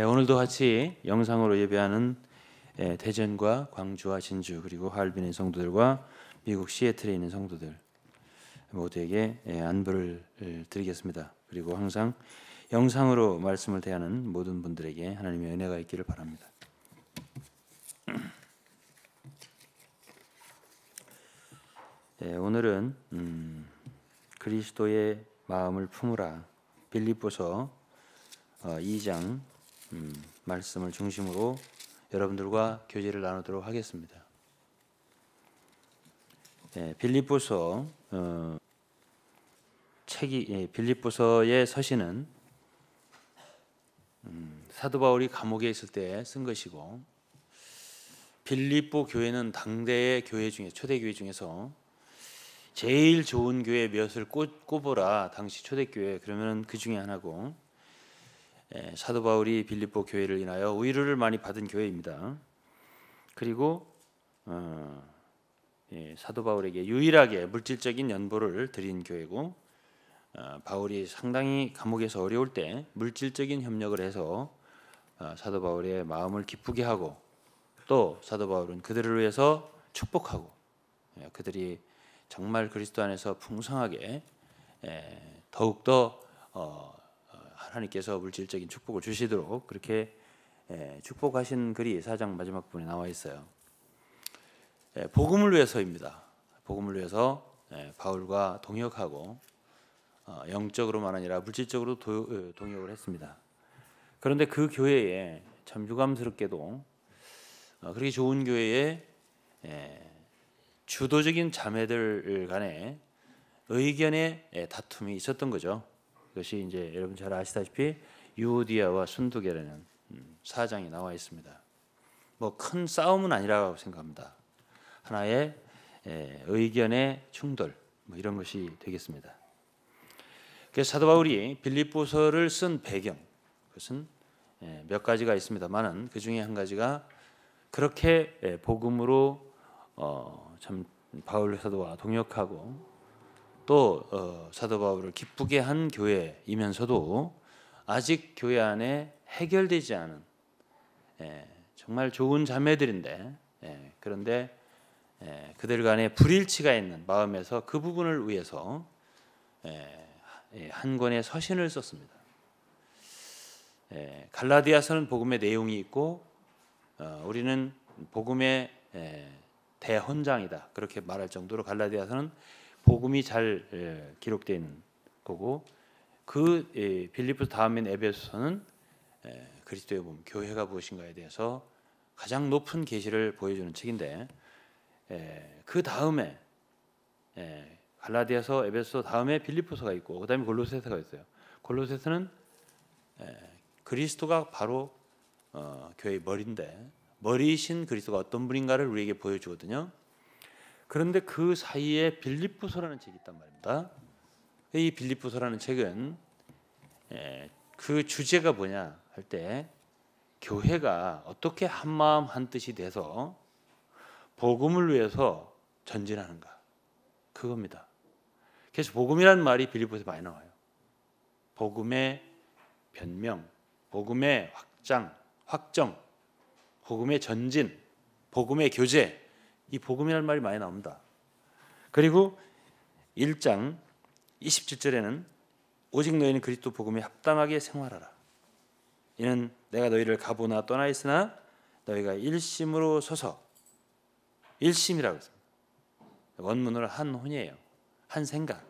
오늘도 같이 영상으로 예배하는 대전과 광주와 진주 그리고 하얼빈의 성도들과 미국 시애틀에 있는 성도들 모두에게 안부를 드리겠습니다. 그리고 항상 영상으로 말씀을 대하는 모든 분들에게 하나님의 은혜가 있기를 바랍니다. 오늘은 그리스도의 마음을 품으라 빌립보서 2장 말씀을 중심으로 여러분들과 교제를 나누도록 하겠습니다. 빌립보서 빌립보서의 서신은 사도 바울이 감옥에 있을 때 쓴 것이고, 빌립보 교회는 당대의 교회 중에 초대 교회 중에서 제일 좋은 교회 몇을 꼽으라 당시 초대 교회 그러면 그 중에 하나고, 사도 바울이 빌립보 교회를 인하여 위로를 많이 받은 교회입니다. 그리고 사도 바울에게 유일하게 물질적인 연보를 드린 교회고, 바울이 상당히 감옥에서 어려울 때 물질적인 협력을 해서 사도 바울의 마음을 기쁘게 하고, 또 사도 바울은 그들을 위해서 축복하고, 그들이 정말 그리스도 안에서 풍성하게 더욱더 하나님께서 물질적인 축복을 주시도록 그렇게 축복하신 글이 4장 마지막 부분에 나와 있어요. 복음을 위해서입니다. 복음을 위해서 바울과 동역하고 영적으로만 아니라 물질적으로 동역을 했습니다. 그런데 그 교회에 참 유감스럽게도 그렇게 좋은 교회에 주도적인 자매들 간에 의견의 다툼이 있었던 거죠. 그것이 이제 여러분 잘 아시다시피 유오디아와 순두계라는 4장이 나와 있습니다. 뭐 큰 싸움은 아니라고 생각합니다. 하나의 의견의 충돌 뭐 이런 것이 되겠습니다. 그래서 사도 바울이 빌립보서를 쓴 배경, 그것은 몇 가지가 있습니다만은 그 중에 한 가지가 그렇게 복음으로 참 바울 사도와 동역하고 또 사도 바울을 기쁘게 한 교회이면서도 아직 교회 안에 해결되지 않은 정말 좋은 자매들인데, 그런데 그들 간에 불일치가 있는 마음에서 그 부분을 위해서 한 권의 서신을 썼습니다. 갈라디아서는 복음의 내용이 있고, 우리는 복음의 대헌장이다 그렇게 말할 정도로 갈라디아서는 복음이 잘 기록되어 있는 거고, 그 빌립보서 다음인 에베소서는 그리스도의 몸 교회가 무엇인가에 대해서 가장 높은 계시를 보여주는 책인데, 그 다음에 갈라디아서, 에베소서 다음에 빌립보서가 있고, 그 다음에 골로새서가 있어요. 골로새서는 그리스도가 바로 교회의 머리인데, 머리이신 그리스도가 어떤 분인가를 우리에게 보여주거든요. 그런데 그 사이에 빌립보서라는 책이 있단 말입니다. 이 빌립보서라는 책은 그 주제가 뭐냐 할 때, 교회가 어떻게 한 마음 한 뜻이 돼서 복음을 위해서 전진하는가, 그겁니다. 그래서 복음이라는 말이 빌립보서에 많이 나와요. 복음의 변명, 복음의 확정, 복음의 전진, 복음의 교제, 이 복음이라는 말이 많이 나옵니다. 그리고 1장 27절에는 오직 너희는 그리스도 복음에 합당하게 생활하라. 이는 내가 너희를 가보나 떠나 있으나 너희가 일심으로 서서, 일심이라고 했습니다. 원문으로 한 혼이에요. 한 생각,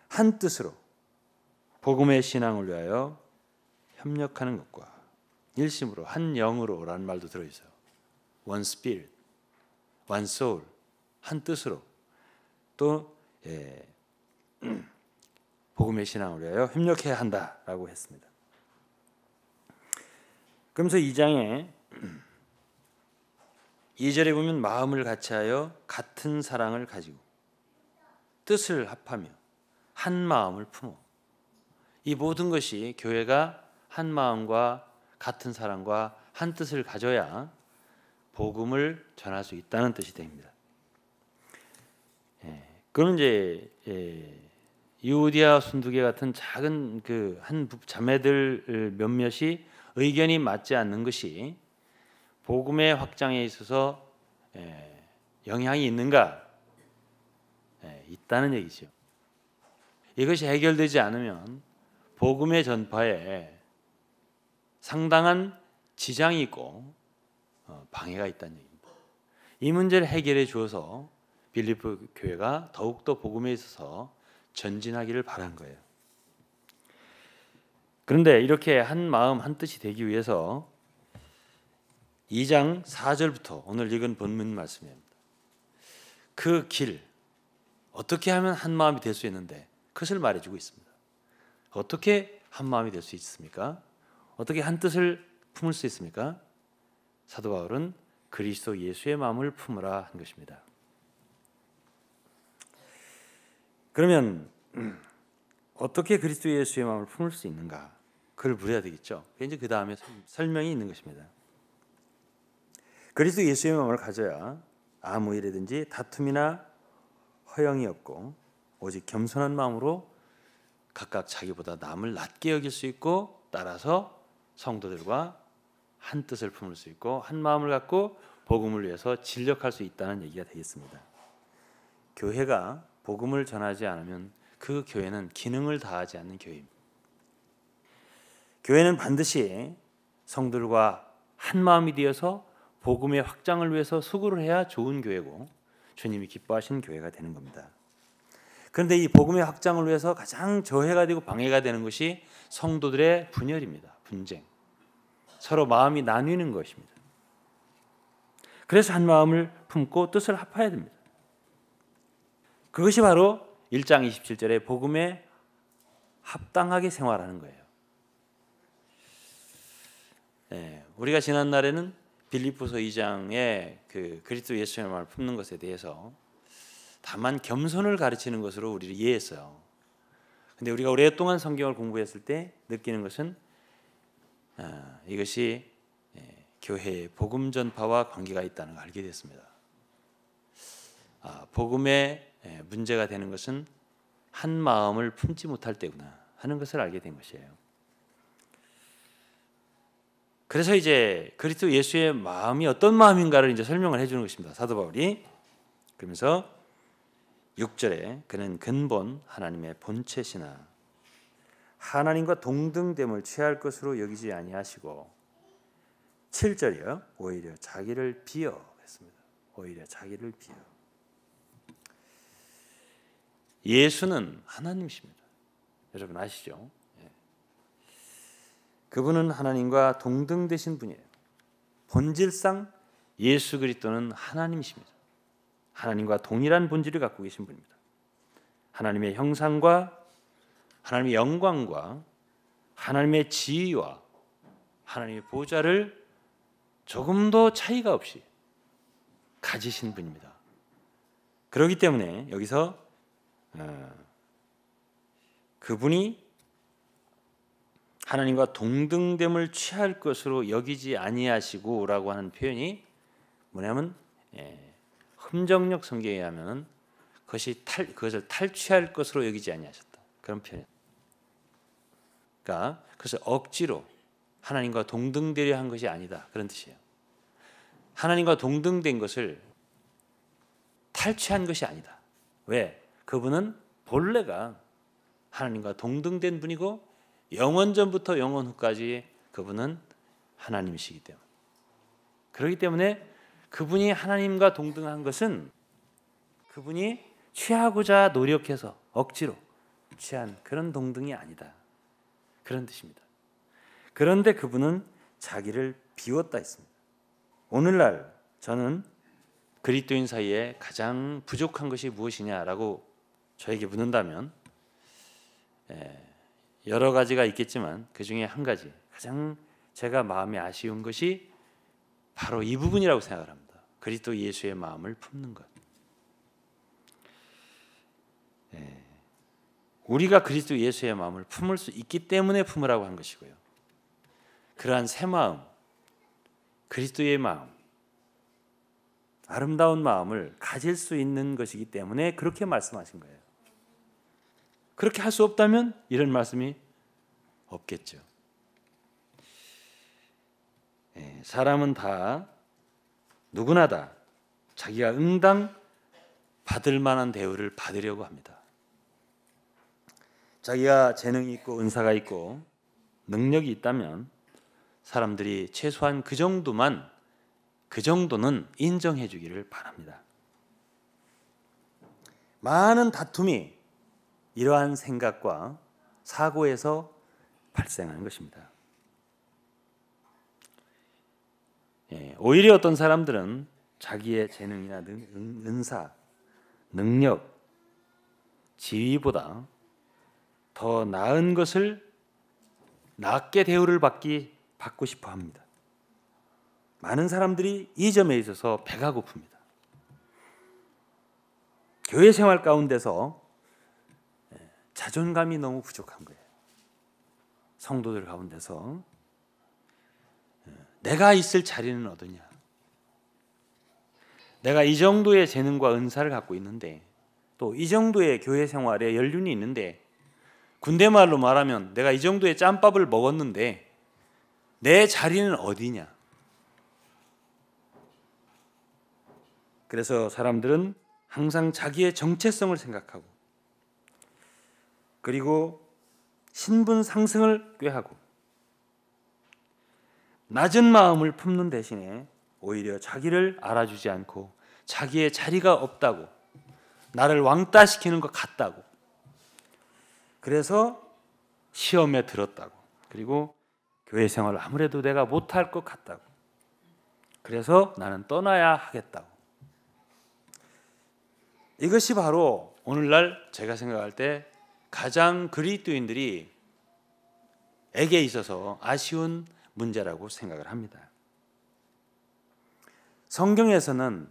한 뜻으로 복음의 신앙을 위하여 협력하는 것과 일심으로 한 영으로라는 말도 들어있어요. One spirit, one soul, 한 뜻으로 또 복음의 신앙을 위하여 협력해야 한다라고 했습니다. 그러면서 2장에 2절에 보면 마음을 같이하여 같은 사랑을 가지고 뜻을 합하며 한 마음을 품어, 이 모든 것이 교회가 한 마음과 같은 사랑과 한 뜻을 가져야 복음을 전할 수 있다는 뜻이 됩니다. 그럼 이제 유오디아 순두계 같은 작은 그 한 자매들 몇몇이 의견이 맞지 않는 것이 복음의 확장에 있어서 영향이 있는가? 있다는 얘기죠. 이것이 해결되지 않으면 복음의 전파에 상당한 지장이 있고 방해가 있다는 얘기입니다. 이 문제를 해결해 주어서 빌립보 교회가 더욱더 복음에 있어서 전진하기를 바란 거예요. 그런데 이렇게 한 마음 한 뜻이 되기 위해서 2장 4절부터 오늘 읽은 본문 말씀입니다. 그 길, 어떻게 하면 한 마음이 될 수 있는데 그것을 말해주고 있습니다. 어떻게 한 마음이 될 수 있습니까? 어떻게 한 뜻을 품을 수 있습니까? 사도 바울은 그리스도 예수의 마음을 품으라 한 것입니다. 그러면 어떻게 그리스도 예수의 마음을 품을 수 있는가? 그걸 물어야 되겠죠. 이제 그 다음에 설명이 있는 것입니다. 그리스도 예수의 마음을 가져야 아무 일이든지 다툼이나 허영이 없고 오직 겸손한 마음으로 각각 자기보다 남을 낮게 여길 수 있고 따라서 성도들과 한 뜻을 품을 수 있고 한 마음을 갖고 복음을 위해서 진력할 수 있다는 얘기가 되겠습니다. 교회가 복음을 전하지 않으면 그 교회는 기능을 다하지 않는 교회입니다. 교회는 반드시 성도들과 한 마음이 되어서 복음의 확장을 위해서 수고를 해야 좋은 교회고 주님이 기뻐하시는 교회가 되는 겁니다. 그런데 이 복음의 확장을 위해서 가장 저해가 되고 방해가 되는 것이 성도들의 분열입니다. 분쟁. 서로 마음이 나뉘는 것입니다. 그래서 한 마음을 품고 뜻을 합해야 됩니다. 그것이 바로 1장 27절에 복음에 합당하게 생활하는 거예요. 우리가 지난 날에는 빌립보서 2장에 그 그리스도 예수의 마음을 품는 것에 대해서 다만 겸손을 가르치는 것으로 우리를 이해했어요. 근데 우리가 오랫동안 성경을 공부했을 때 느끼는 것은 이것이 교회의 복음 전파와 관계가 있다는 걸 알게 됐습니다. 복음의 문제가 되는 것은 한 마음을 품지 못할 때구나 하는 것을 알게 된 것이에요. 그래서 이제 그리스도 예수의 마음이 어떤 마음인가를 이제 설명을 해주는 것입니다. 사도 바울이. 그러면서 6절에 그는 근본 하나님의 본체시나 하나님과 동등됨을 취할 것으로 여기지 아니하시고 7절이요. 오히려 자기를 비어 했습니다. 오히려 자기를 비어. 예수는 하나님이십니다. 여러분 아시죠? 그분은 하나님과 동등되신 분이에요. 본질상 예수 그리스도는 하나님이십니다. 하나님과 동일한 본질을 갖고 계신 분입니다. 하나님의 형상과 하나님의 영광과 하나님의 지위와 하나님의 보좌를 조금도 차이가 없이 가지신 분입니다. 그렇기 때문에 여기서 그분이 하나님과 동등됨을 취할 것으로 여기지 아니하시고라고 하는 표현이 뭐냐면 흠정력 성경에 의하면 그것을 탈취할 것으로 여기지 아니하셨다. 그런 표현. 그러니까 그것을 억지로 하나님과 동등되려 한 것이 아니다. 그런 뜻이에요. 하나님과 동등된 것을 탈취한 것이 아니다. 왜? 그분은 본래가 하나님과 동등된 분이고 영원 전부터 영원 후까지 그분은 하나님이시기 때문에. 그렇기 때문에 그분이 하나님과 동등한 것은 그분이 취하고자 노력해서 억지로 취한 그런 동등이 아니다. 그런 뜻입니다. 그런데 그분은 자기를 비웠다 했습니다. 오늘날 저는 그리스도인 사이에 가장 부족한 것이 무엇이냐라고 저에게 묻는다면 여러 가지가 있겠지만 그 중에 한 가지 가장 제가 마음이 아쉬운 것이 바로 이 부분이라고 생각을 합니다. 그리스도 예수의 마음을 품는 것. 우리가 그리스도 예수의 마음을 품을 수 있기 때문에 품으라고 한 것이고요. 그러한 새 마음, 그리스도의 마음, 아름다운 마음을 가질 수 있는 것이기 때문에 그렇게 말씀하신 거예요. 그렇게 할 수 없다면 이런 말씀이 없겠죠. 사람은 다 누구나 다 자기가 응당 받을 만한 대우를 받으려고 합니다. 자기가 재능이 있고 은사가 있고 능력이 있다면 사람들이 최소한 그 정도는 인정해 주기를 바랍니다. 많은 다툼이 이러한 생각과 사고에서 발생하는 것입니다. 오히려 어떤 사람들은 자기의 재능이나 은사, 능력, 지위보다 더 나은 것을 낮게 대우를 받고 싶어 합니다. 많은 사람들이 이 점에 있어서 배가 고픕니다. 교회 생활 가운데서 자존감이 너무 부족한 거예요. 성도들 가운데서 내가 있을 자리는 어디냐? 내가 이 정도의 재능과 은사를 갖고 있는데, 또 이 정도의 교회 생활에 연륜이 있는데, 군대 말로 말하면 내가 이 정도의 짬밥을 먹었는데 내 자리는 어디냐? 그래서 사람들은 항상 자기의 정체성을 생각하고, 그리고 신분 상승을 꾀하고, 낮은 마음을 품는 대신에 오히려 자기를 알아주지 않고 자기의 자리가 없다고, 나를 왕따시키는 것 같다고, 그래서 시험에 들었다고, 그리고 교회 생활을 아무래도 내가 못할 것 같다고, 그래서 나는 떠나야 하겠다고. 이것이 바로 오늘날 제가 생각할 때 가장 그리스도인들이 에게 있어서 아쉬운 문제라고 생각을 합니다. 성경에서는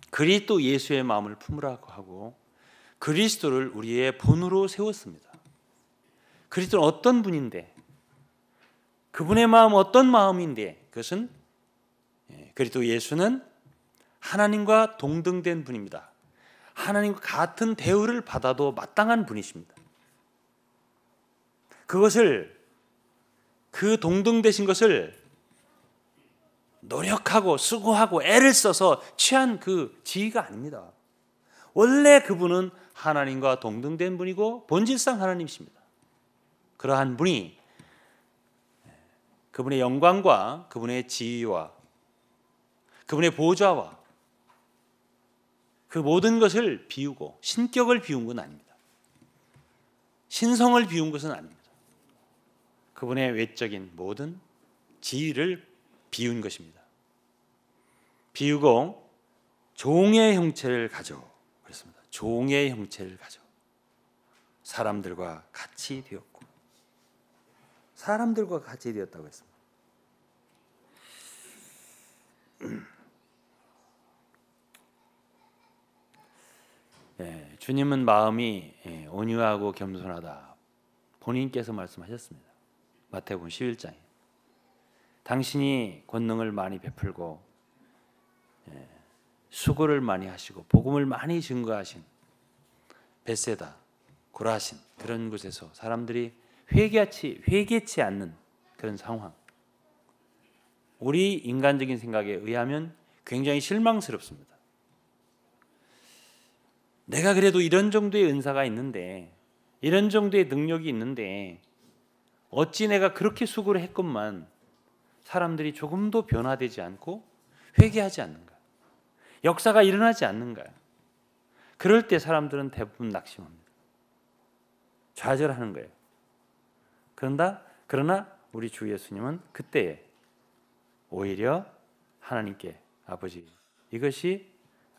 그리스도 예수의 마음을 품으라고 하고 그리스도를 우리의 본으로 세웠습니다. 그리스도는 어떤 분인데, 그분의 마음은 어떤 마음인데, 그것은 그리스도 예수는 하나님과 동등된 분입니다. 하나님과 같은 대우를 받아도 마땅한 분이십니다. 그 동등되신 것을 노력하고 수고하고 애를 써서 취한 그 지위가 아닙니다. 원래 그분은 하나님과 동등된 분이고 본질상 하나님이십니다. 그러한 분이 그분의 영광과 그분의 지위와 그분의 보좌와 그 모든 것을 비우고 신격을 비운 건 아닙니다. 신성을 비운 것은 아닙니다. 그분의 외적인 모든 지위를 비운 것입니다. 비우고 종의 형체를 가져, 그렇습니다. 종의 형체를 가져 사람들과 같이 되었고, 사람들과 같이 되었다고 했습니다. 주님은 마음이 온유하고 겸손하다, 본인께서 말씀하셨습니다. 마태복음 11장에 당신이 권능을 많이 베풀고 수고를 많이 하시고 복음을 많이 증거하신 벳세다, 고라신 그런 곳에서 사람들이 회개치 않는 그런 상황, 우리 인간적인 생각에 의하면 굉장히 실망스럽습니다. 내가 그래도 이런 정도의 은사가 있는데, 이런 정도의 능력이 있는데 어찌 내가 그렇게 수고를 했건만 사람들이 조금도 변화되지 않고 회개하지 않는가? 역사가 일어나지 않는가? 그럴 때 사람들은 대부분 낙심합니다. 좌절하는 거예요. 그러나 우리 주 예수님은 그때에 오히려 하나님께, 아버지, 이것이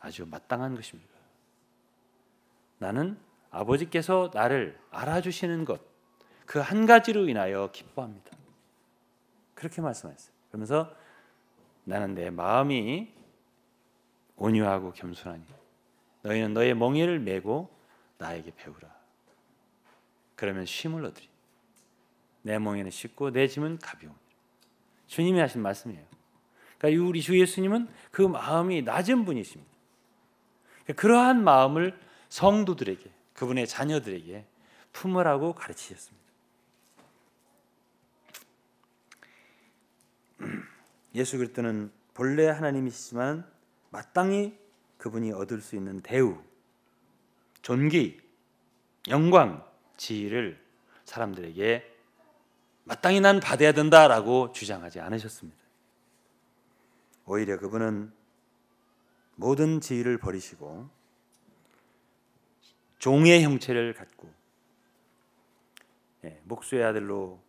아주 마땅한 것입니다. 나는 아버지께서 나를 알아주시는 것, 그 한 가지로 인하여 기뻐합니다. 그렇게 말씀하셨어요. 그러면서 나는 내 마음이 온유하고 겸손하니 너희는 너의 멍에를 메고 나에게 배우라. 그러면 쉼을 얻으리. 내 멍에는 쉽고 내 짐은 가벼우니라. 주님이 하신 말씀이에요. 그러니까 우리 주 예수님은 그 마음이 낮은 분이십니다. 그러한 마음을 성도들에게, 그분의 자녀들에게 품으라고 가르치셨습니다. 예수 그리스도는 본래 하나님이시지만 마땅히 그분이 얻을 수 있는 대우, 존귀, 영광, 지위를 사람들에게 마땅히 난 받아야 된다라고 주장하지 않으셨습니다. 오히려 그분은 모든 지위를 버리시고 종의 형체를 갖고 목수의 아들로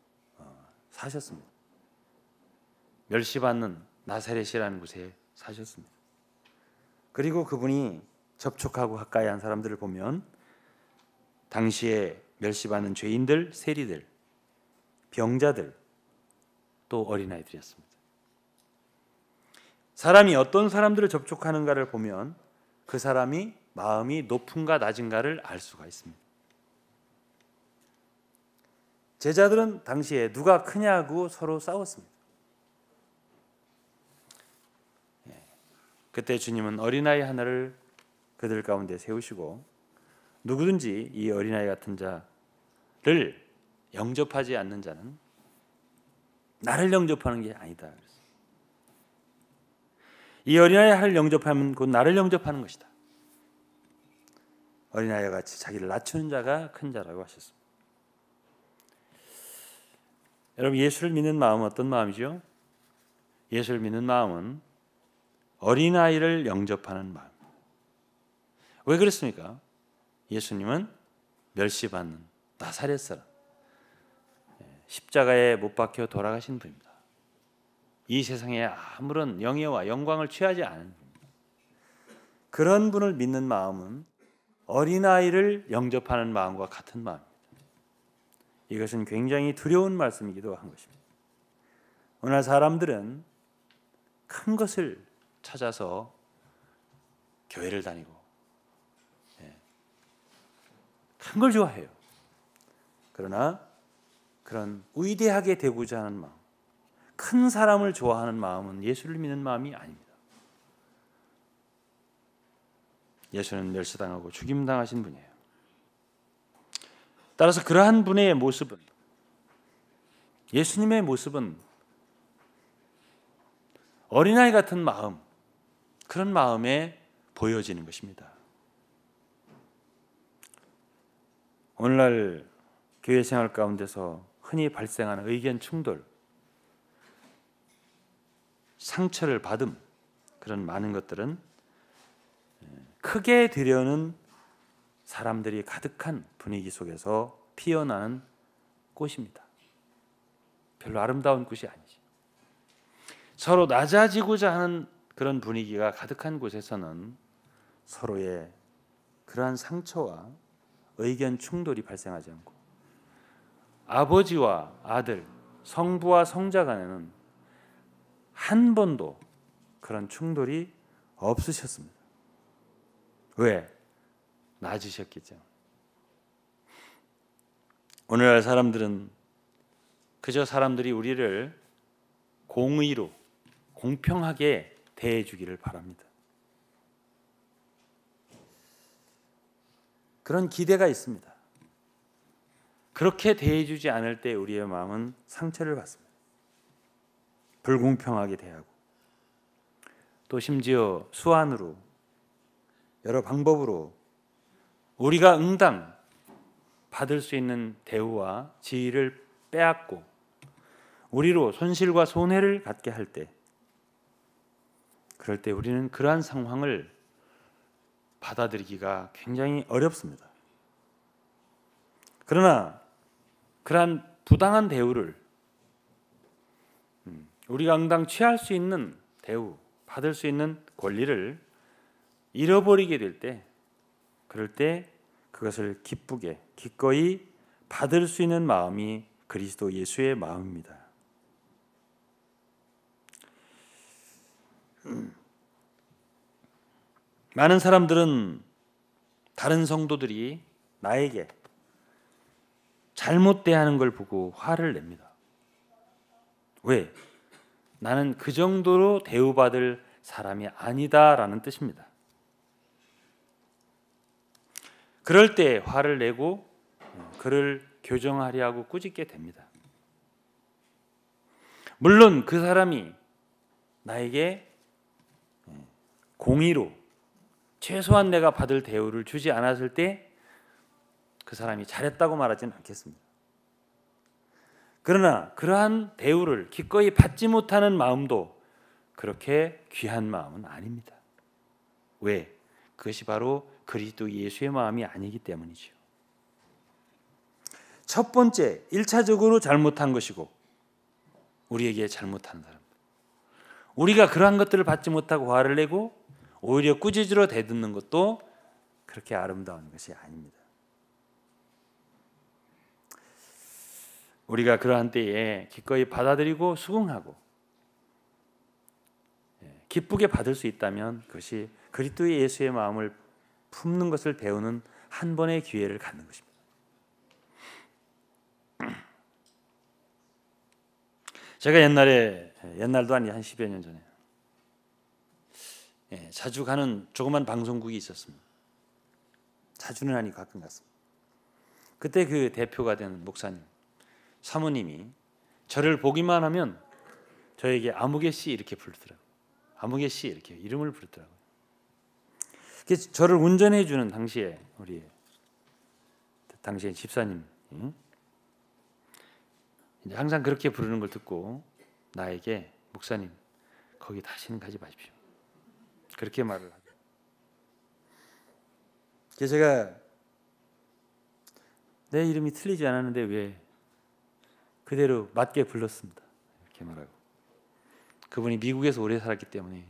사셨습니다. 멸시받는 나사렛이라는 곳에 사셨습니다. 그리고 그분이 접촉하고 가까이 한 사람들을 보면 당시에 멸시받는 죄인들, 세리들, 병자들, 또 어린아이들이었습니다. 사람이 어떤 사람들을 접촉하는가를 보면 그 사람이 마음이 높은가 낮은가를 알 수가 있습니다. 제자들은 당시에 누가 크냐고 서로 싸웠습니다. 그때 주님은 어린아이 하나를 그들 가운데 세우시고 누구든지 이 어린아이 같은 자를 영접하지 않는 자는 나를 영접하는 게 아니다. 이 어린아이를 영접하면 곧 나를 영접하는 것이다. 어린아이와 같이 자기를 낮추는 자가 큰 자라고 하셨습니다. 여러분, 예수를 믿는 마음은 어떤 마음이죠? 예수를 믿는 마음은 어린아이를 영접하는 마음. 왜 그렇습니까? 예수님은 멸시받는 나사렛 사람, 십자가에 못 박혀 돌아가신 분입니다. 이 세상에 아무런 영예와 영광을 취하지 않은 분입니다. 그런 분을 믿는 마음은 어린아이를 영접하는 마음과 같은 마음입니다. 이것은 굉장히 두려운 말씀이기도 한 것입니다. 오늘 사람들은 큰 것을 찾아서 교회를 다니고 큰 걸 좋아해요. 그러나 그런 위대하게 되고자 하는 마음, 큰 사람을 좋아하는 마음은 예수를 믿는 마음이 아닙니다. 예수는 멸시당하고 죽임당하신 분이에요. 따라서 그러한 분의 모습은, 예수님의 모습은 어린아이 같은 마음, 그런 마음에 보여지는 것입니다. 오늘날 교회 생활 가운데서 흔히 발생하는 의견 충돌, 상처를 받음, 그런 많은 것들은 크게 되려는 사람들이 가득한 분위기 속에서 피어나는 꽃입니다. 별로 아름다운 꽃이 아니지. 서로 낮아지고자 하는 그런 분위기가 가득한 곳에서는 서로의 그러한 상처와 의견 충돌이 발생하지 않고, 아버지와 아들, 성부와 성자 간에는 한 번도 그런 충돌이 없으셨습니다. 왜? 낮으셨겠죠. 오늘날 사람들은 그저 사람들이 우리를 공의로, 공평하게 대해주기를 바랍니다. 그런 기대가 있습니다. 그렇게 대해주지 않을 때 우리의 마음은 상처를 받습니다. 불공평하게 대하고, 또 심지어 수완으로, 여러 방법으로 우리가 응당 받을 수 있는 대우와 지위를 빼앗고 우리로 손실과 손해를 갖게 할 때, 그럴 때 우리는 그러한 상황을 받아들이기가 굉장히 어렵습니다. 그러나 그러한 부당한 대우를, 우리가 응당 취할 수 있는 대우, 받을 수 있는 권리를 잃어버리게 될 때, 그럴 때 그것을 기쁘게 기꺼이 받을 수 있는 마음이 그리스도 예수의 마음입니다. 많은 사람들은 다른 성도들이 나에게 잘못 대하는 걸 보고 화를 냅니다. 왜? 나는 그 정도로 대우받을 사람이 아니다라는 뜻입니다. 그럴 때 화를 내고 그를 교정하려 하고 꾸짖게 됩니다. 물론 그 사람이 나에게 공의로 최소한 내가 받을 대우를 주지 않았을 때 그 사람이 잘했다고 말하지는 않겠습니다. 그러나 그러한 대우를 기꺼이 받지 못하는 마음도 그렇게 귀한 마음은 아닙니다. 왜? 그것이 바로 그리스도 예수의 마음이 아니기 때문이죠. 첫 번째, 1차적으로 잘못한 것이고 우리에게 잘못한 사람, 우리가 그러한 것들을 받지 못하고 화를 내고 오히려 꾸짖으러 대듣는 것도 그렇게 아름다운 것이 아닙니다. 우리가 그러한 때에 기꺼이 받아들이고 수긍하고 기쁘게 받을 수 있다면 그것이 그리스도의 예수의 마음을 품는 것을 배우는 한 번의 기회를 갖는 것입니다. 제가 옛날도 아니 한 10여 년 전에 자주 가는 조그만 방송국이 있었습니다. 자주는 아니 가끔 갔습니다. 그때 그 대표가 된 목사님, 사모님이 저를 보기만 하면 저에게 아무개 씨 이렇게 부르더라고요. 아무개 씨 이렇게 이름을 부르더라고요. 저를 운전해 주는 당시에 당시에 집사님 이제 항상 그렇게 부르는 걸 듣고 나에게 목사님 거기 다시는 가지 마십시오. 그렇게 말을 하죠. 그래서 제가 내 이름이 틀리지 않았는데 왜 그대로 맞게 불렀습니다. 이렇게 말하고 그분이 미국에서 오래 살았기 때문에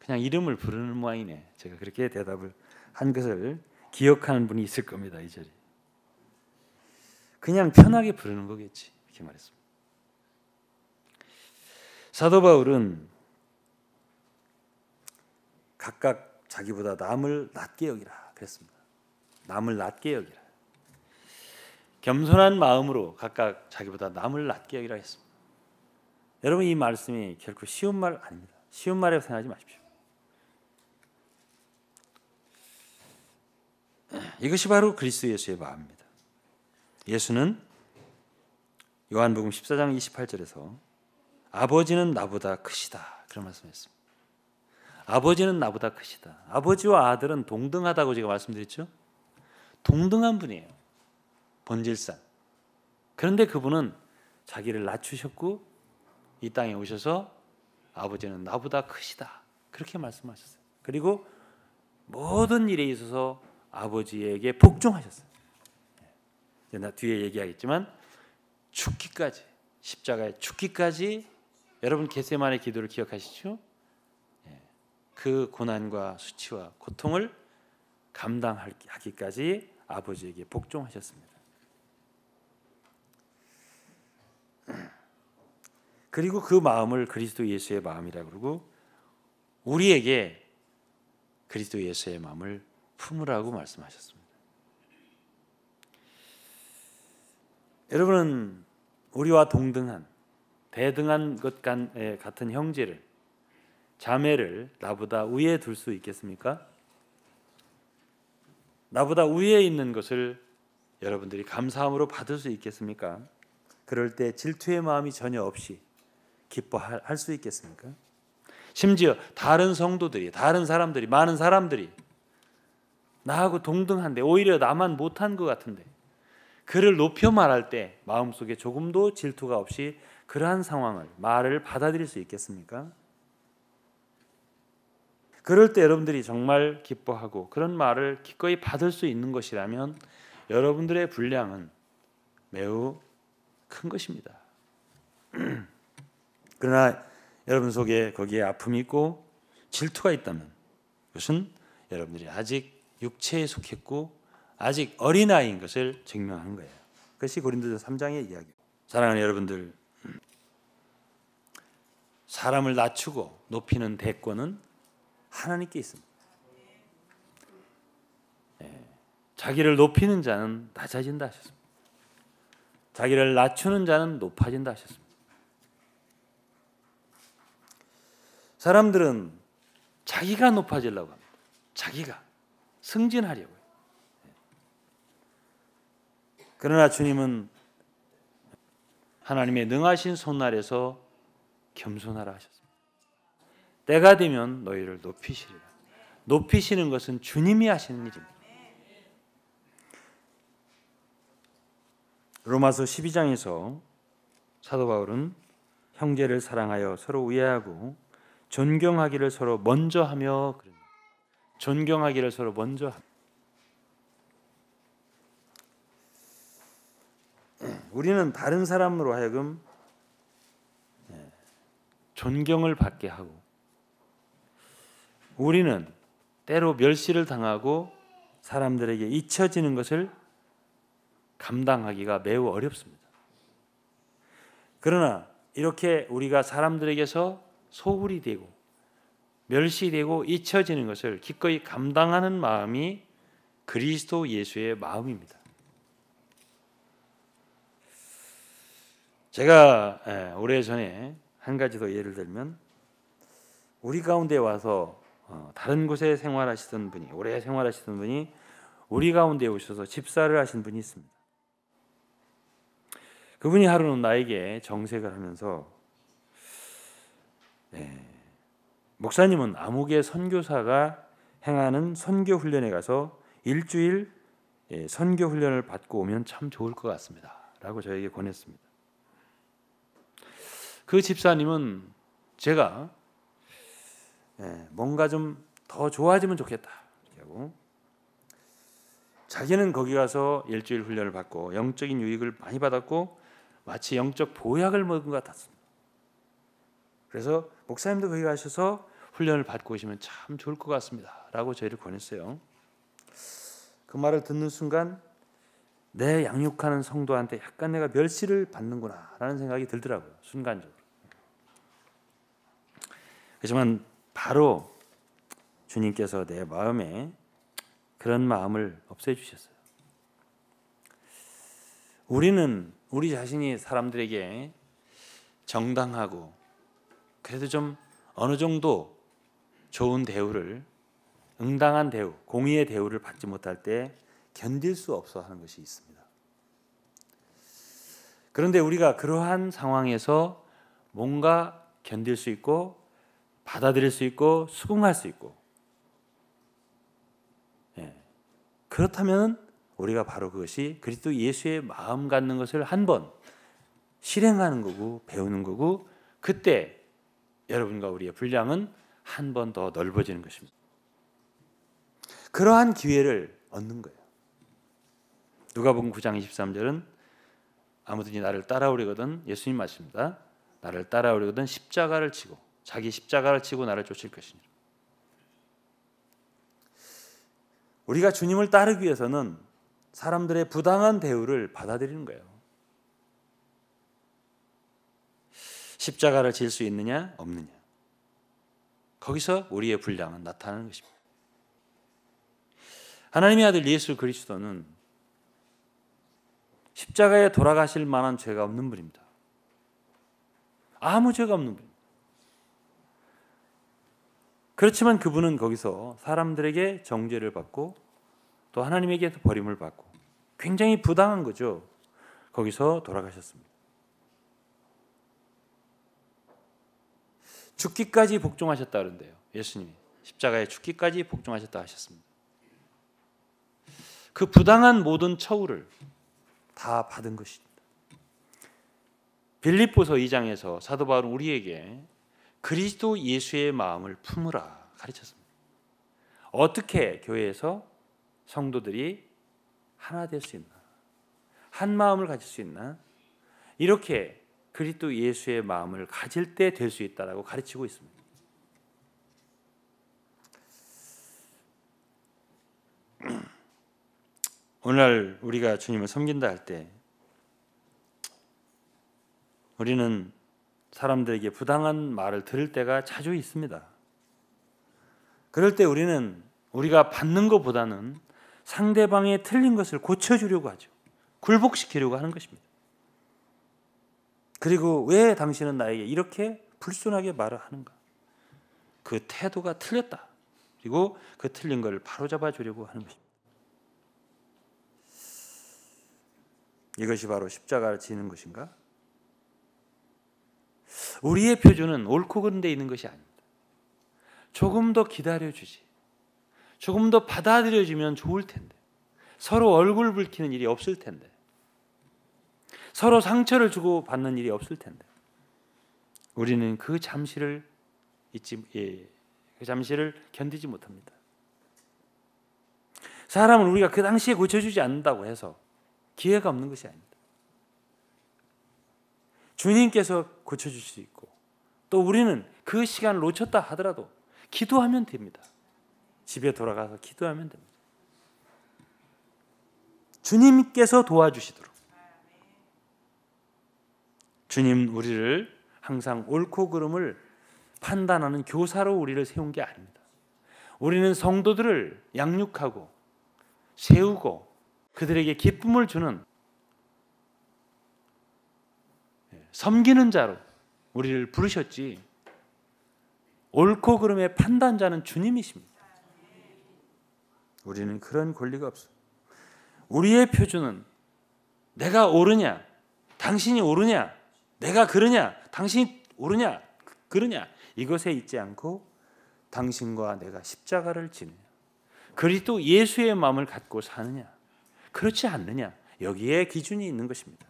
그냥 이름을 부르는 모양이네. 제가 그렇게 대답을 한 것을 기억하는 분이 있을 겁니다. 이 자리에. 그냥 편하게 부르는 거겠지. 이렇게 말했습니다. 사도 바울은 각각 자기보다 남을 낮게 여기라 그랬습니다. 남을 낮게 여기라. 겸손한 마음으로 각각 자기보다 남을 낮게 여기라 했습니다. 여러분 이 말씀이 결코 쉬운 말 아닙니다. 쉬운 말이라고 생각하지 마십시오. 이것이 바로 그리스도 예수의 마음입니다. 예수는 요한복음 14장 28절에서 아버지는 나보다 크시다 그런 말씀했습니다. 아버지는 나보다 크시다. 아버지와 아들은 동등하다고 제가 말씀드렸죠. 동등한 분이에요. 본질상. 그런데 그분은 자기를 낮추셨고 이 땅에 오셔서 아버지는 나보다 크시다 그렇게 말씀하셨어요. 그리고 모든 일에 있어서 아버지에게 복종하셨어요. 나 뒤에 얘기하겠지만 죽기까지, 십자가에 죽기까지, 여러분 겟세마네 기도를 기억하시죠? 그 고난과 수치와 고통을 감당하기까지 아버지에게 복종하셨습니다. 그리고 그 마음을 그리스도 예수의 마음이라고 그러고 우리에게 그리스도 예수의 마음을 품으라고 말씀하셨습니다. 여러분은 우리와 동등한 대등한 것 같은 형제를 자매를 나보다 위에 둘 수 있겠습니까? 나보다 위에 있는 것을 여러분들이 감사함으로 받을 수 있겠습니까? 그럴 때 질투의 마음이 전혀 없이 기뻐할 수 있겠습니까? 심지어 다른 성도들이, 다른 사람들이, 많은 사람들이 나하고 동등한데 오히려 나만 못한 것 같은데 그를 높여 말할 때 마음속에 조금도 질투가 없이 그러한 상황을, 말을 받아들일 수 있겠습니까? 그럴 때 여러분들이 정말 기뻐하고 그런 말을 기꺼이 받을 수 있는 것이라면 여러분들의 분량은 매우 큰 것입니다. 그러나 여러분 속에 거기에 아픔이 있고 질투가 있다면 그것은 여러분들이 아직 육체에 속했고 아직 어린아이인 것을 증명하는 거예요. 그것이 고린도서 3장의 이야기입니다. 사랑하는 여러분들, 사람을 낮추고 높이는 대권은 하나님께 있습니다. 자기를 높이는 자는 낮아진다 하셨습니다. 자기를 낮추는 자는 높아진다 하셨습니다. 사람들은 자기가 높아지려고 합니다. 자기가 승진하려고요. 그러나 주님은 하나님의 능하신 손날에서 겸손하라 하셨습니다. 때가 되면 너희를 높이시리라. 높이시는 것은 주님이 하시는 일입니다. 로마서 12장에서 사도 바울은 형제를 사랑하여 서로 우애하고 존경하기를 서로 먼저 하며 그럽니다. 존경하기를 서로 먼저 합니다. 우리는 다른 사람으로 하여금 존경을 받게 하고, 우리는 때로 멸시를 당하고 사람들에게 잊혀지는 것을 감당하기가 매우 어렵습니다. 그러나 이렇게 우리가 사람들에게서 소홀히 되고 멸시되고 잊혀지는 것을 기꺼이 감당하는 마음이 그리스도 예수의 마음입니다. 제가 오래전에 한 가지 더 예를 들면, 우리 가운데 와서 다른 곳에 생활하시던 분이, 오래 생활하시던 분이 우리 가운데 오셔서 집사를 하신 분이 있습니다. 그분이 하루는 나에게 정색을 하면서, 목사님은 암흑의 선교사가 행하는 선교 훈련에 가서 일주일 선교 훈련을 받고 오면 참 좋을 것 같습니다 라고 저에게 권했습니다. 그 집사님은 제가 뭔가 좀 더 좋아지면 좋겠다 하고, 자기는 거기 가서 일주일 훈련을 받고 영적인 유익을 많이 받았고 마치 영적 보약을 먹은 것 같았습니다. 그래서 목사님도 거기 가셔서 훈련을 받고 오시면 참 좋을 것 같습니다 라고 저희를 권했어요. 그 말을 듣는 순간 내 양육하는 성도한테 약간 내가 멸시를 받는구나 라는 생각이 들더라고요. 순간적으로. 하지만 바로 주님께서 내 마음에 그런 마음을 없애주셨어요. 우리는 우리 자신이 사람들에게 정당하고 그래도 좀 어느 정도 좋은 대우를, 응당한 대우, 공의의 대우를 받지 못할 때 견딜 수 없어 하는 것이 있습니다. 그런데 우리가 그러한 상황에서 뭔가 견딜 수 있고 받아들일 수 있고 수긍할 수 있고, 그렇다면 우리가 바로 그것이 그리스도 예수의 마음 갖는 것을 한번 실행하는 거고 배우는 거고, 그때 여러분과 우리의 분량은 한 번 더 넓어지는 것입니다. 그러한 기회를 얻는 거예요. 누가복음 9장 23절은 아무든지 나를 따라오려거든, 예수님 말씀입니다. 나를 따라오려거든 십자가를 지고, 자기 십자가를 지고 나를 쫓을 것이니라. 우리가 주님을 따르기 위해서는 사람들의 부당한 대우를 받아들이는 거예요. 십자가를 질 수 있느냐 없느냐, 거기서 우리의 분량은 나타나는 것입니다. 하나님의 아들 예수 그리스도는 십자가에 돌아가실 만한 죄가 없는 분입니다. 아무 죄가 없는 분입니다. 그렇지만 그분은 거기서 사람들에게 정죄를 받고 또 하나님에게도 버림을 받고 굉장히 부당한 거죠. 거기서 돌아가셨습니다. 죽기까지 복종하셨다 그런데요. 예수님이 십자가에 죽기까지 복종하셨다 하셨습니다. 그 부당한 모든 처우를 다 받은 것입니다. 빌립보서 2장에서 사도 바울은 우리에게 그리스도 예수의 마음을 품으라 가르쳤습니다. 어떻게 교회에서 성도들이 하나 될 수 있나, 한 마음을 가질 수 있나, 이렇게 그리스도 예수의 마음을 가질 때 될 수 있다라고 가르치고 있습니다. 오늘날 우리가 주님을 섬긴다 할 때 우리는 사람들에게 부당한 말을 들을 때가 자주 있습니다. 그럴 때 우리는 우리가 받는 것보다는 상대방의 틀린 것을 고쳐주려고 하죠. 굴복시키려고 하는 것입니다. 그리고 왜 당신은 나에게 이렇게 불순하게 말을 하는가? 그 태도가 틀렸다. 그리고 그 틀린 것을 바로잡아 주려고 하는 것입니다. 이것이 바로 십자가를 지는 것인가? 우리의 표준은 옳고 그른 데 있는 것이 아닙니다. 조금 더 기다려주지, 조금 더 받아들여주면 좋을 텐데, 서로 얼굴 붉히는 일이 없을 텐데, 서로 상처를 주고 받는 일이 없을 텐데, 우리는 그 잠시를 견디지 못합니다. 사람은 우리가 그 당시에 고쳐주지 않는다고 해서 기회가 없는 것이 아닙니다. 주님께서 고쳐줄 수 있고, 또 우리는 그 시간을 놓쳤다 하더라도 기도하면 됩니다. 집에 돌아가서 기도하면 됩니다. 주님께서 도와주시도록. 주님 우리를 항상 옳고 그름을 판단하는 교사로 우리를 세운 게 아닙니다. 우리는 성도들을 양육하고 세우고 그들에게 기쁨을 주는 섬기는 자로 우리를 부르셨지, 옳고 그름의 판단자는 주님이십니다. 우리는 그런 권리가 없어요. 우리의 표준은 내가 옳으냐, 당신이 옳으냐, 내가 그러냐, 당신이 옳으냐, 그러냐, 이것에 있지 않고 당신과 내가 십자가를 지느냐, 그리스도 예수의 마음을 갖고 사느냐, 그렇지 않느냐, 여기에 기준이 있는 것입니다.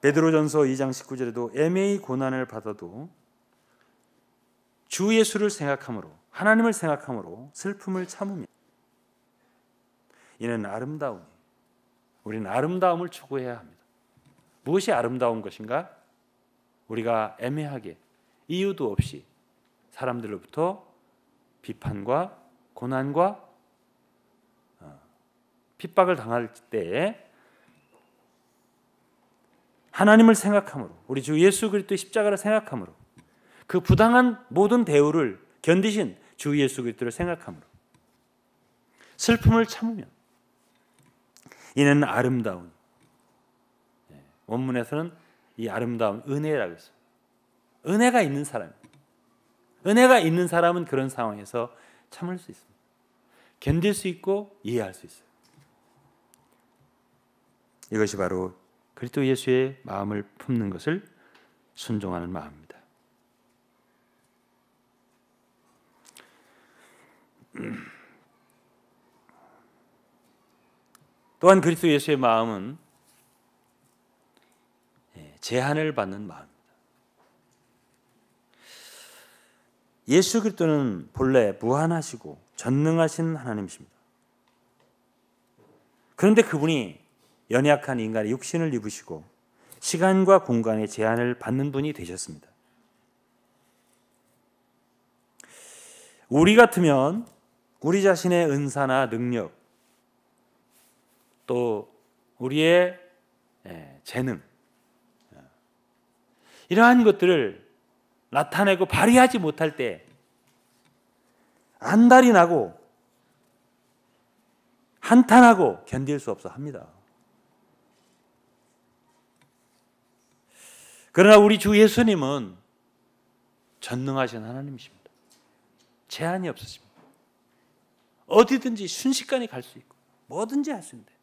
베드로전서 2장 19절에도 애매히 고난을 받아도 주 예수를 생각함으로, 하나님을 생각함으로 슬픔을 참으며 이는 아름다우니, 우리는 아름다움을 추구해야 합니다. 무엇이 아름다운 것인가? 우리가 애매하게 이유도 없이 사람들로부터 비판과 고난과 핍박을 당할 때에 하나님을 생각함으로, 우리 주 예수 그리스도의 십자가를 생각함으로, 그 부당한 모든 대우를 견디신 주 예수 그리스도를 생각함으로 슬픔을 참으면 이는 아름다운, 원문에서는 이 아름다운 은혜라고 했어요. 은혜가 있는 사람, 은혜가 있는 사람은 그런 상황에서 참을 수 있습니다. 견딜 수 있고 이해할 수 있어요. 이것이 바로 그리스도 예수의 마음을 품는 것을 순종하는 마음입니다. 또한 그리스도 예수의 마음은 제한을 받는 마음입니다. 예수 그리스도는 본래 무한하시고 전능하신 하나님이십니다. 그런데 그분이 연약한 인간의 육신을 입으시고 시간과 공간의 제한을 받는 분이 되셨습니다. 우리 같으면 우리 자신의 은사나 능력, 또 우리의 재능, 이러한 것들을 나타내고 발휘하지 못할 때 안달이 나고 한탄하고 견딜 수 없어 합니다. 그러나 우리 주 예수님은 전능하신 하나님이십니다. 제한이 없으십니다. 어디든지 순식간에 갈 수 있고 뭐든지 할 수 있는데,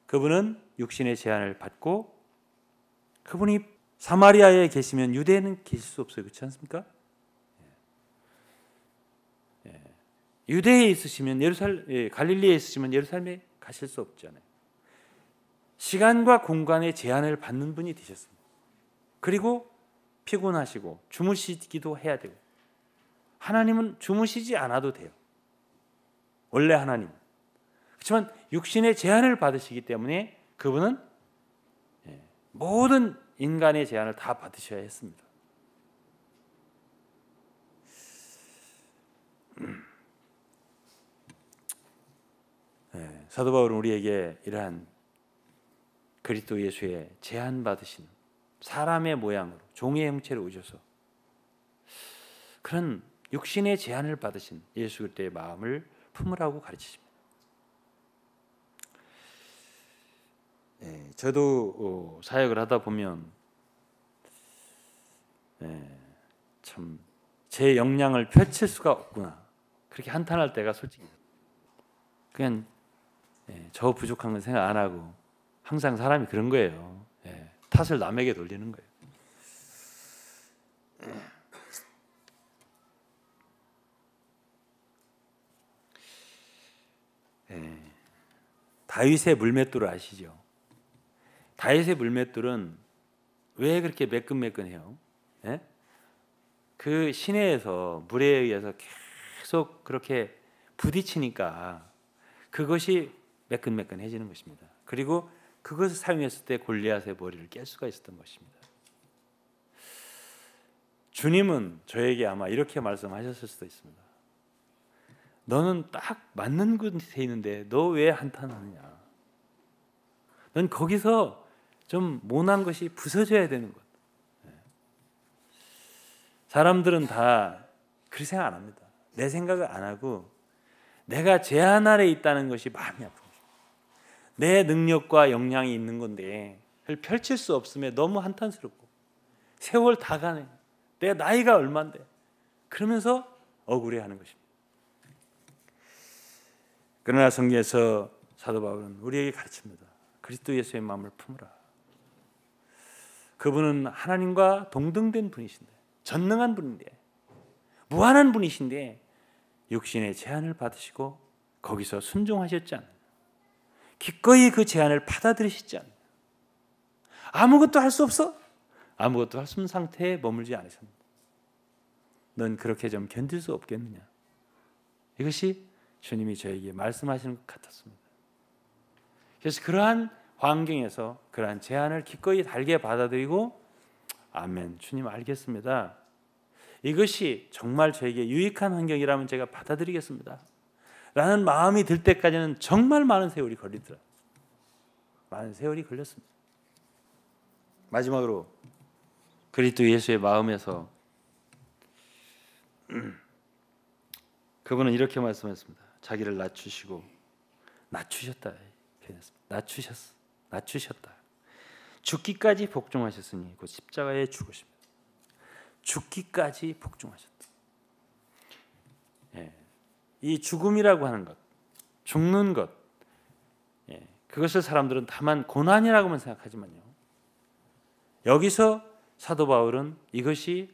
그분은 육신의 제한을 받고, 그분이 사마리아에 계시면 유대에는 계실 수 없어요. 그렇지 않습니까? 유대에 있으시면 갈릴리에 있으시면 예루살렘에 가실 수 없잖아요. 시간과 공간의 제한을 받는 분이 되셨습니다. 그리고 피곤하시고 주무시기도 해야 되고, 하나님은 주무시지 않아도 돼요. 원래 하나님. 그렇지만 육신의 제한을 받으시기 때문에 그분은 모든 인간의 제한을 다 받으셔야 했습니다. 사도 바울은 우리에게 이러한 그리스도 예수의 제한 받으신 사람의 모양으로 종의 형체로 오셔서 그런 육신의 제한을 받으신 예수 그리스도의 마음을 품으라고 가르치십니다. 저도 사역을 하다 보면 참 제 역량을 펼칠 수가 없구나, 그렇게 한탄할 때가 솔직히 그냥 저 부족한 건 생각 안 하고 항상 사람이 그런 거예요. 탓을 남에게 돌리는 거예요. 다윗의 물맷돌을 아시죠? 다윗의 물맷돌은 왜 그렇게 매끈매끈해요? 그 시내에서 물에 의해서 계속 그렇게 부딪히니까 그것이 매끈매끈해지는 것입니다. 그리고 그것을 사용했을 때 골리앗의 머리를 깰 수가 있었던 것입니다. 주님은 저에게 아마 이렇게 말씀하셨을 수도 있습니다. 너는 딱 맞는 곳에 있는데 너 왜 한탄하느냐? 넌 거기서 좀 모난 것이 부서져야 되는 것. 사람들은 다 그렇게 생각 안 합니다. 내 생각을 안 하고 내가 제한 아래 있다는 것이 마음이 아픈 거죠. 내 능력과 역량이 있는 건데 그걸 펼칠 수 없음에 너무 한탄스럽고 세월 다 가네. 내 나이가 얼만데 그러면서 억울해하는 것입니다. 그러나 성경에서 사도 바울은 우리에게 가르칩니다. 그리스도 예수의 마음을 품으라. 그분은 하나님과 동등된 분이신데 전능한 분인데 무한한 분이신데 육신의 제한을 받으시고 거기서 순종하셨지 않느냐. 기꺼이 그 제한을 받아들이시지 않느냐. 아무것도 할 수 없어? 아무것도 할 수 없는 상태에 머물지 않으셨느냐. 넌 그렇게 좀 견딜 수 없겠느냐. 이것이 주님이 저에게 말씀하시는 것 같았습니다. 그래서 그러한 환경에서 그러한 제안을 기꺼이 달게 받아들이고 아멘, 주님 알겠습니다. 이것이 정말 저에게 유익한 환경이라면 제가 받아들이겠습니다. 라는 마음이 들 때까지는 정말 많은 세월이 걸리더라고요. 많은 세월이 걸렸습니다. 마지막으로 그리스도 예수의 마음에서 그분은 이렇게 말씀했습니다. 자기를 낮추시고 낮추셨다. 낮추셨다. 죽기까지 복종하셨으니 곧 십자가에 죽으십니다. 죽기까지 복종하셨다. 이 죽음이라고 하는 것, 죽는 것, 그것을 사람들은 다만 고난이라고만 생각하지만요. 여기서 사도 바울은 이것이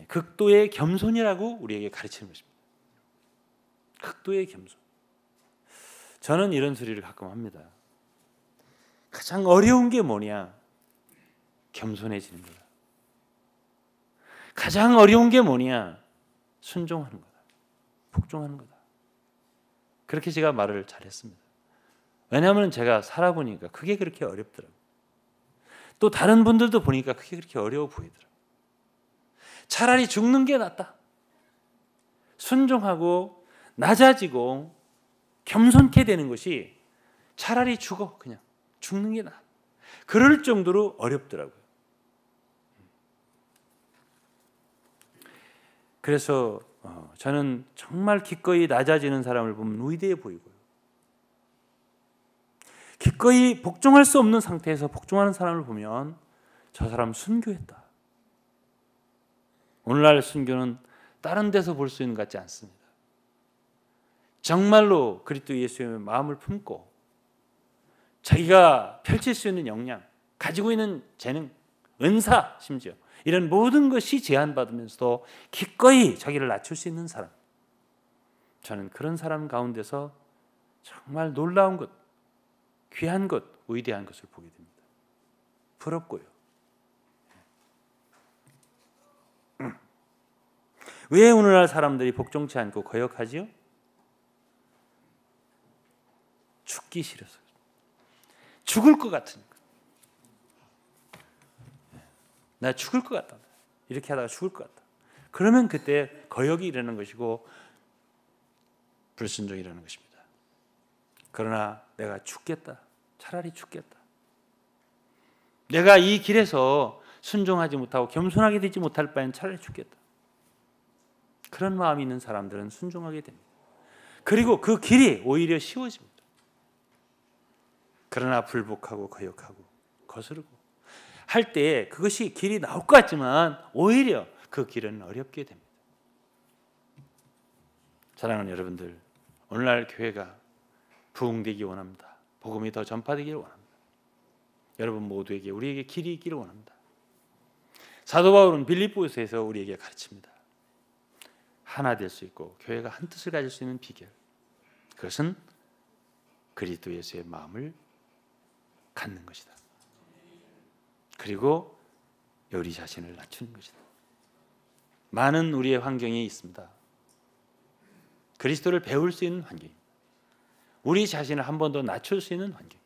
극도의 겸손이라고 우리에게 가르치는 것입니다. 극도의 겸손. 저는 이런 소리를 가끔 합니다. 가장 어려운 게 뭐냐? 겸손해지는 거다. 가장 어려운 게 뭐냐? 순종하는 거다. 복종하는 거다. 그렇게 제가 말을 잘했습니다. 왜냐하면 제가 살아보니까 그게 그렇게 어렵더라고요. 또 다른 분들도 보니까 그게 그렇게 어려워 보이더라고요. 차라리 죽는 게 낫다. 순종하고 낮아지고 겸손케 되는 것이 차라리 죽어. 그냥 죽는 게 나아. 그럴 정도로 어렵더라고요. 그래서 저는 정말 기꺼이 낮아지는 사람을 보면 위대해 보이고요. 기꺼이 복종할 수 없는 상태에서 복종하는 사람을 보면 저 사람 순교했다. 오늘날 순교는 다른 데서 볼 수 있는 것 같지 않습니다. 정말로 그리스도 예수의 마음을 품고 자기가 펼칠 수 있는 역량, 가지고 있는 재능, 은사 심지어 이런 모든 것이 제한받으면서도 기꺼이 자기를 낮출 수 있는 사람. 저는 그런 사람 가운데서 정말 놀라운 것, 귀한 것, 위대한 것을 보게 됩니다. 부럽고요. 왜 오늘날 사람들이 복종치 않고 거역하지요? 죽기 싫어서. 죽을 것 같으니까. 나 죽을 것 같다. 이렇게 하다가 죽을 것 같다. 그러면 그때 거역이 일어나는 것이고 불순종이 일어나는 것입니다. 그러나 내가 죽겠다. 차라리 죽겠다. 내가 이 길에서 순종하지 못하고 겸손하게 되지 못할 바엔 차라리 죽겠다. 그런 마음이 있는 사람들은 순종하게 됩니다. 그리고 그 길이 오히려 쉬워집니다. 그러나 불복하고 거역하고 거스르고 할 때 그것이 길이 나올 것 같지만 오히려 그 길은 어렵게 됩니다. 사랑하는 여러분들, 오늘날 교회가 부흥되기 원합니다. 복음이 더 전파되기를 원합니다. 여러분 모두에게 우리에게 길이 있기를 원합니다. 사도 바울은 빌립보서에서 우리에게 가르칩니다. 하나 될 수 있고 교회가 한 뜻을 가질 수 있는 비결, 그것은 그리스도 예수의 마음을 갖는 것이다. 그리고 우리 자신을 낮추는 것이다. 많은 우리의 환경이 있습니다. 그리스도를 배울 수 있는 환경입니다. 우리 자신을 한 번 더 낮출 수 있는 환경.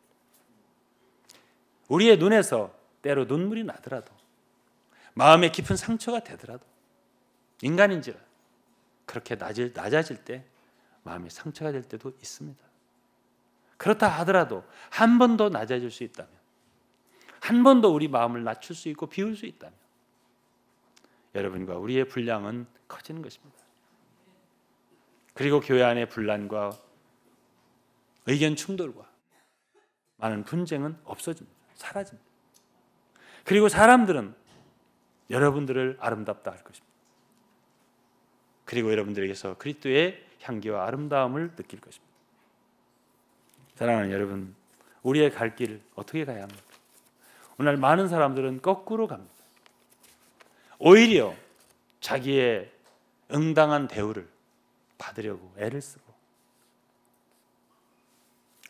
우리의 눈에서 때로 눈물이 나더라도, 마음에 깊은 상처가 되더라도, 인간인지라 그렇게 낮아질 때 마음에 상처가 될 때도 있습니다. 그렇다 하더라도 한 번 더 낮아질 수 있다면, 한 번 더 우리 마음을 낮출 수 있고 비울 수 있다면 여러분과 우리의 분량은 커지는 것입니다. 그리고 교회 안의 분란과 의견 충돌과 많은 분쟁은 없어집니다. 사라집니다. 그리고 사람들은 여러분들을 아름답다 할 것입니다. 그리고 여러분들에게서 그리스도의 향기와 아름다움을 느낄 것입니다. 사랑하는 여러분, 우리의 갈 길을 어떻게 가야 합니까? 오늘 많은 사람들은 거꾸로 갑니다. 오히려 자기의 응당한 대우를 받으려고 애를 쓰고,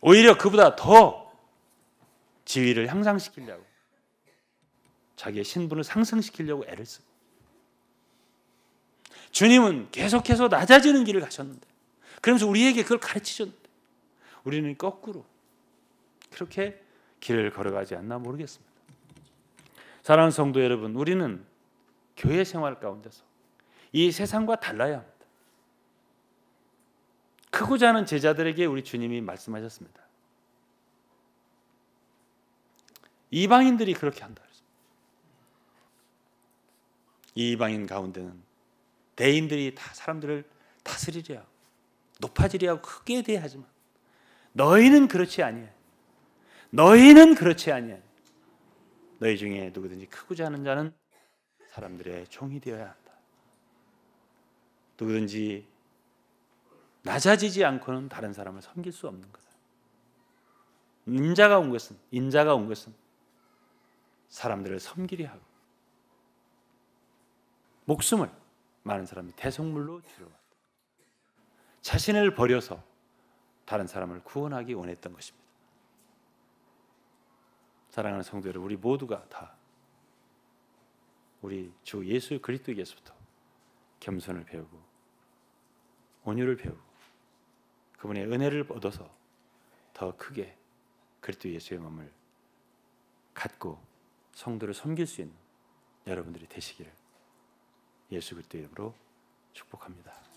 오히려 그보다 더 지위를 향상시키려고, 자기의 신분을 상승시키려고 애를 쓰고, 주님은 계속해서 낮아지는 길을 가셨는데, 그러면서 우리에게 그걸 가르치셨는데 우리는 거꾸로 그렇게 길을 걸어가지 않나 모르겠습니다. 사랑하는 성도 여러분, 우리는 교회 생활 가운데서 이 세상과 달라야 합니다. 크고자 하는 제자들에게 우리 주님이 말씀하셨습니다. 이방인들이 그렇게 한다 그랬습니다. 이 이방인 가운데는 대인들이 다 사람들을 다스리려 하고 높아지려 하고 크게 대하지만 너희는 그렇지 아니해. 너희는 그렇지 아니해. 너희 중에 누구든지 크고자 하는 자는 사람들의 종이 되어야 한다. 누구든지 낮아지지 않고는 다른 사람을 섬길 수 없는 거다. 인자가 온 것은 사람들을 섬기려 하고 목숨을 많은 사람이 대속물로 줄여왔다. 자신을 버려서 다른 사람을 구원하기 원했던 것입니다. 사랑하는 성도 여러분, 우리 모두가 다 우리 주 예수 그리스도에게서부터 겸손을 배우고 온유를 배우고 그분의 은혜를 얻어서 더 크게 그리스도 예수의 마음을 갖고 성도를 섬길 수 있는 여러분들이 되시기를 예수 그리스도의 이름으로 축복합니다.